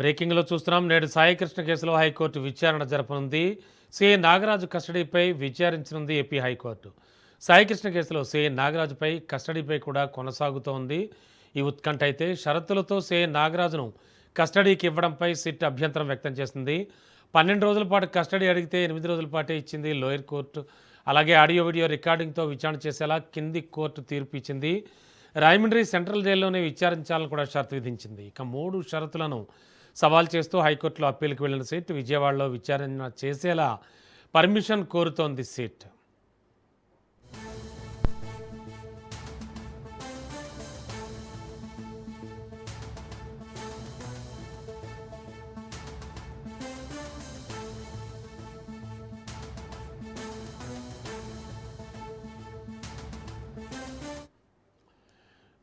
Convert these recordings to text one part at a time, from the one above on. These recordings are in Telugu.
బ్రేకింగ్లో చూస్తున్నాం. నేడు సాయికృష్ణ కేసులో హైకోర్టు విచారణ జరపనుంది. సిఐ నాగరాజు కస్టడీపై విచారించనుంది ఏపీ హైకోర్టు. సాయికృష్ణ కేసులో సిఐ నాగరాజుపై కస్టడీపై కూడా కొనసాగుతోంది ఈ ఉత్కంఠ. అయితే షరతులతో సిఐ నాగరాజును కస్టడీకి ఇవ్వడంపై సిట్ అభ్యంతరం వ్యక్తం చేసింది. 12 రోజుల పాటు కస్టడీ అడిగితే 8 రోజుల పాటే ఇచ్చింది లోయర్ కోర్టు. అలాగే ఆడియో వీడియో రికార్డింగ్తో విచారణ చేసేలా కింది కోర్టు తీర్పు ఇచ్చింది. రాయమండ్రి సెంట్రల్ జైల్లోనే విచారించాలని కూడా షరతు విధించింది. ఇక 3 షరతులను సవాల్ చేస్తూ హైకోర్టులో అప్పీల్కి వెళ్లిన సిట్ విజయవాడలో విచారణ చేసేలా పర్మిషన్ కోరుతోంది సిట్.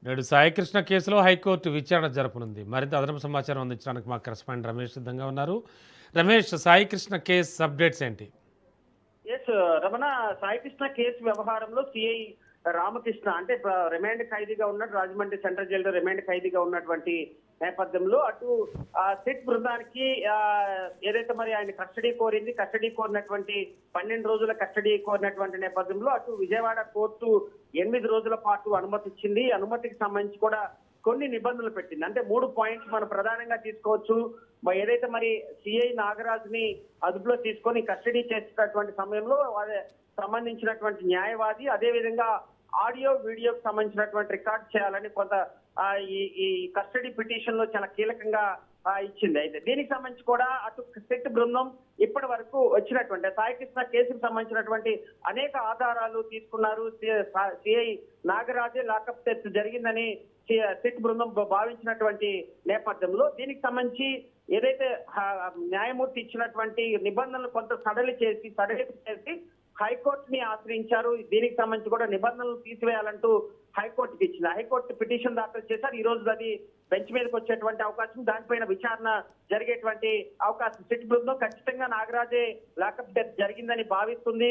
నేడు సాయికృష్ణ కేసులో హైకోర్టు విచారణ జరపనుంది. మరింత అదనపు సమాచారం అందించడానికి మా కరెస్పాండెంట్ రమేష్ సిద్ధంగా ఉన్నారు. రమేష్, సాయికృష్ణ కేసు అప్డేట్స్ ఏంటి? ఎస్ రమణ, సాయికృష్ణ కేసు వ్యవహారంలో సిఐ రామకృష్ణ అంటే రిమాండ్ ఖైదీగా ఉన్నట్టు రాజమండ్రి సెంట్రల్ జైల్లో రిమాండ్ ఖైదీగా ఉన్నటువంటి నేపథ్యంలో అటు సిట్ బృందానికి ఏదైతే మరి ఆయన కస్టడీ కోరినటువంటి 12 రోజుల కస్టడీ కోరినటువంటి నేపథ్యంలో అటు విజయవాడ కోర్టు 8 రోజుల పాటు అనుమతి ఇచ్చింది. అనుమతికి సంబంధించి కూడా కొన్ని నిబంధనలు పెట్టింది. అంటే 3 పాయింట్స్ మనం ప్రధానంగా తీసుకోవచ్చు. ఏదైతే మరి సిఐ నాగరాజుని అదుపులో తీసుకొని కస్టడీ చేసేటటువంటి సమయంలో సంబంధించినటువంటి న్యాయవాది అదేవిధంగా ఆడియో వీడియోకి సంబంధించినటువంటి రికార్డ్ చేయాలని కొంత ఈ కస్టడీ పిటిషన్ లో చాలా కీలకంగా ఇచ్చింది. అయితే దీనికి సంబంధించి కూడా అటు సిట్ బృందం ఇప్పటి వరకు వచ్చినటువంటి సాయికృష్ణ కేసుకు సంబంధించినటువంటి అనేక ఆధారాలు తీసుకున్నారు. సిఐ నాగరాజే లాకప్ డెత్ జరిగిందని సిట్ బృందం భావించినటువంటి నేపథ్యంలో దీనికి సంబంధించి ఏదైతే న్యాయమూర్తి ఇచ్చినటువంటి నిబంధనలు కొంత సడలింపు చేసి హైకోర్టుని ఆశ్రయించారు. దీనికి సంబంధించి కూడా నిబంధనలు తీసివేయాలంటూ హైకోర్టుకి ఇచ్చింది. హైకోర్టు పిటిషన్ దాఖలు చేశారు. ఈ రోజు అది బెంచ్ మీదకి వచ్చేటువంటి అవకాశం, దానిపైన విచారణ జరిగేటువంటి అవకాశం. సిట్ బృందం ఖచ్చితంగా నాగరాజే లాకప్ డెత్ జరిగిందని భావిస్తుంది.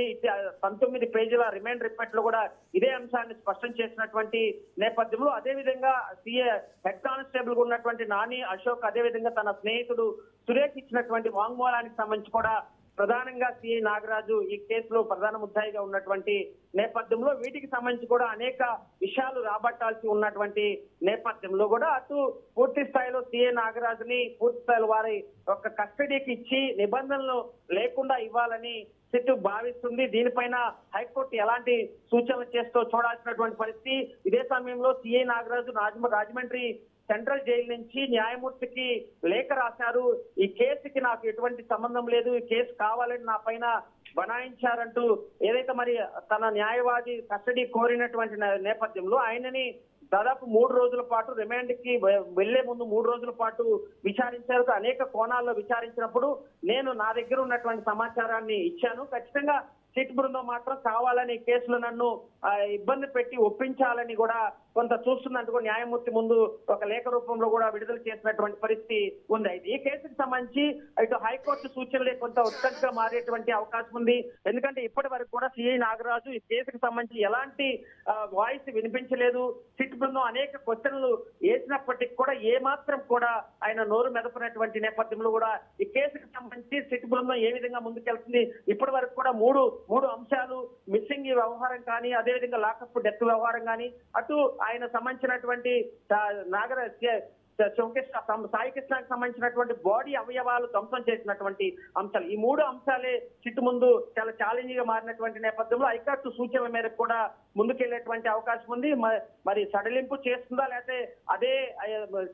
19 పేజీల రిమాండ్ రిపోర్ట్ లో కూడా ఇదే అంశాన్ని స్పష్టం చేసినటువంటి నేపథ్యంలో అదేవిధంగా సిఏ హెడ్ కానిస్టేబుల్ గా ఉన్నటువంటి నాని అశోక్ అదేవిధంగా తన స్నేహితుడు సురేష్ ఇచ్చినటువంటి వాంగ్మూలానికి సంబంధించి కూడా ప్రధానంగా సిఐ నాగరాజు ఈ కేసులో ప్రధాన ముద్దాయిగా ఉన్నటువంటి నేపథ్యంలో వీటికి సంబంధించి కూడా అనేక విషయాలు రాబట్టాల్సి ఉన్నటువంటి నేపథ్యంలో కూడా అటు పూర్తి స్థాయిలో సిఐ నాగరాజుని పూర్తి స్థాయిలో వారి ఒక కస్టడీకి ఇచ్చి నిబంధనలు లేకుండా ఇవ్వాలని సిట్ భావిస్తుంది. దీనిపైన హైకోర్టు ఎలాంటి సూచనలు చేస్తూ చూడాల్సినటువంటి పరిస్థితి. ఇదే సమయంలో CI Nagaraju Rajahmundry central jail నుంచి న్యాయమూర్తికి లేఖ రాశారు. ఈ కేసుకి నాకు ఎటువంటి సంబంధం లేదు, ఈ కేసు కావాలని నా పైన బనాయించారంటూ ఏదైతే మరి తన న్యాయవాది కస్టడీ కోరినటువంటి నేపథ్యంలో ఆయనని దాదాపు 3 రోజుల పాటు రిమాండ్ కి వెళ్లే ముందు 3 రోజుల పాటు విచారించారు. అనేక కోణాల్లో విచారించినప్పుడు నేను నా దగ్గర ఉన్నటువంటి సమాచారాన్ని ఇచ్చాను. ఖచ్చితంగా సిట్ బృందం మాత్రం కావాలని కేసులు నన్ను ఇబ్బంది పెట్టి ఒప్పించాలని కూడా కొంత చూస్తున్నట్టు కూడా న్యాయమూర్తి ముందు ఒక లేఖ రూపంలో కూడా విడుదల చేసినటువంటి పరిస్థితి ఉంది. అయితే ఈ కేసుకు సంబంధించి ఇటు హైకోర్టు సూచనలే కొంత ఉత్కంఠగా మారేటువంటి అవకాశం ఉంది. ఎందుకంటే ఇప్పటి వరకు కూడా సిఐ నాగరాజు ఈ కేసుకు సంబంధించి ఎలాంటి వాయిస్ వినిపించలేదు. సిట్ బృందం అనేక క్వశ్చన్లు వేసినప్పటికీ కూడా ఏమాత్రం కూడా ఆయన నోరు మెదపనటువంటి నేపథ్యంలో కూడా ఈ కేసుకు సంబంధించి సిట్ బృందం ఏ విధంగా ముందుకెళ్తుంది, ఇప్పటి వరకు కూడా మూడు అంశాలు మిస్సింగ్ వ్యవహారం కానీ అదేవిధంగా లాకప్ డెత్ వ్యవహారం కానీ అటు ఆయన సంబంధించినటువంటి సాయికృష్ణకి సంబంధించినటువంటి బాడీ అవయవాలు ధ్వంసం చేసినటువంటి అంశాలు, ఈ 3 అంశాలే సిట్ ముందు చాలా ఛాలెంజ్ గా మారినటువంటి నేపథ్యంలో హైకోర్టు సూచనల మేరకు కూడా ముందుకెళ్లేటువంటి అవకాశం ఉంది. మరి సడలింపు చేస్తుందా లేకపోతే అదే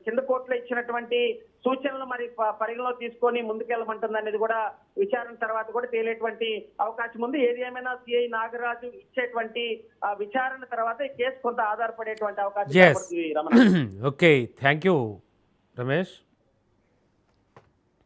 కింద కోర్టులో ఇచ్చినటువంటి సూచనలు మరి పరిగణలో తీసుకొని ముందుకెళ్ళమంటుంది అనేది కూడా విచారణ తర్వాత కూడా తేలేటువంటి అవకాశం ఉంది. ఏది ఏమైనా సిఐ నాగరాజు ఇచ్చేటువంటి విచారణ తర్వాత ఈ కేసు కొంత ఆధారపడేటువంటి అవకాశం. Okay, thank you Ramesh.